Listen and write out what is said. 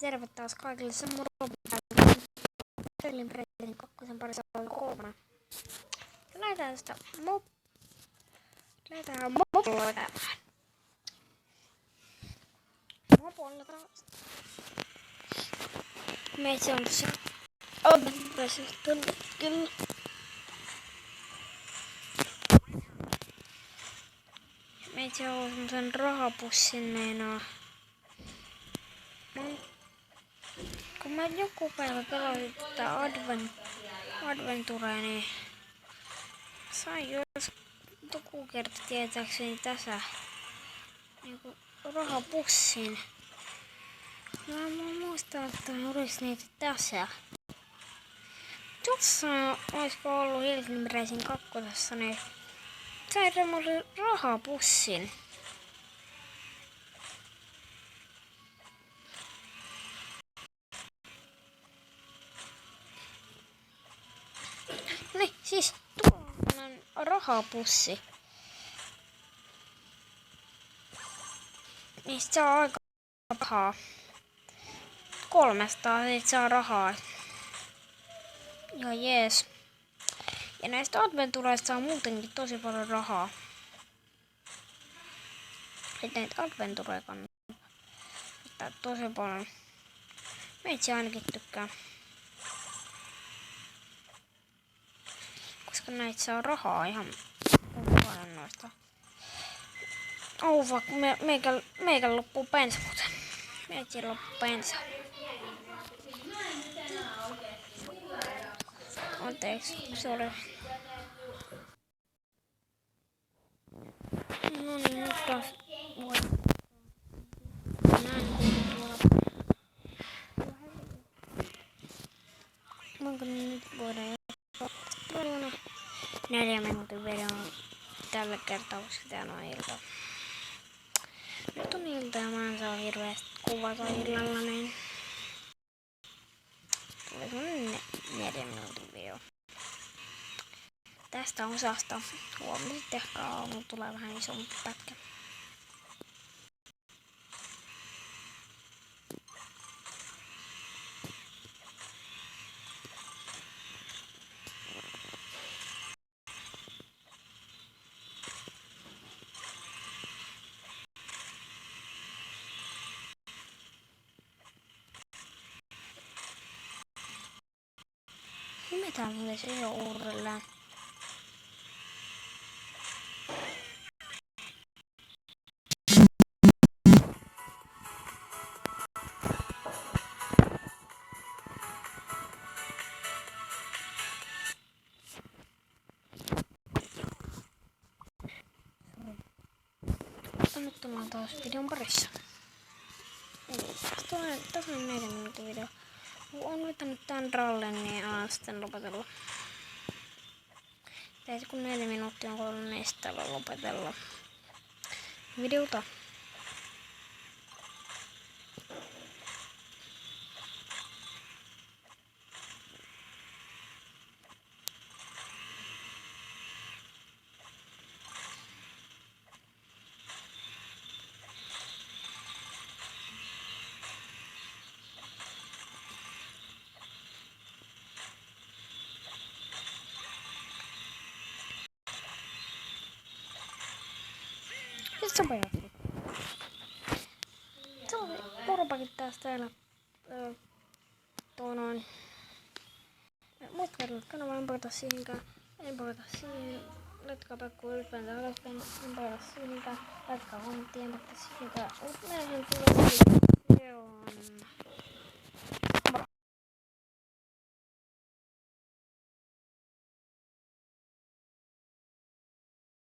Terve taas kaikille. Se on Robbin Pretin kakkosen parissa on 3. Lähdetään sitä mopolla käymään. Mopolla taas. Meitsi on tässä kyllä. Meitsi on semmosen rahapussin meinaa. Kun mä joku päivä pelasin tätä Adventurea, niin sain joku kerta tietääkseni tässä niinku rahapussin. Mä muistan, että olis niitä tässä. Jossain oisko ollut Hilton Racing 2, niin sain semmosen rahapussin. Niin, siis tuollainen rahapussi. Niistä saa aika rahaa. 300 siitä saa rahaa. Ihan jees. Ja näistä adventureista saa muutenkin tosi paljon rahaa. Sitten näitä adventureja kannattaa tosi paljon. Meitsi ainakin tykkää. Koska näitä saa rahaa ihan paljon noista. Fuck, meikä loppuu bensa muuten. Meitsi loppuu bensa. Anteeksi, se oli. No niin, nyt taas voi. Voinko nyt voida jatkaa? 4 minuutin video tällä kertaa, koska täällä on ilta. Nyt on ilta ja mä en saa hirveästi kuvata illalla, niin tulee semmonen 4 minuutin video. Tästä osasta huomenna sitten ehkä aamulla tulee vähän isompi pätkä. Nimetään mulle se jo uudelleen. Nyt ollaan taas videon parissa. Tässä on 4 minuutin video. Olen vetänyt tän rallen, niin sitten lopetella. Teitä kun 4 minuuttia on ollut, niin sitten lopetella videota. Se on pajattu. Se oli turpakin taas täällä. Muistakaa kanavaa, en poita siihenkään. En poita siihen. Laittakaa pekku ylipäätään alaspäin. En poita siihenkään. Laittakaa kommenttia, en poita siihenkään. Näinhän tulee videoon.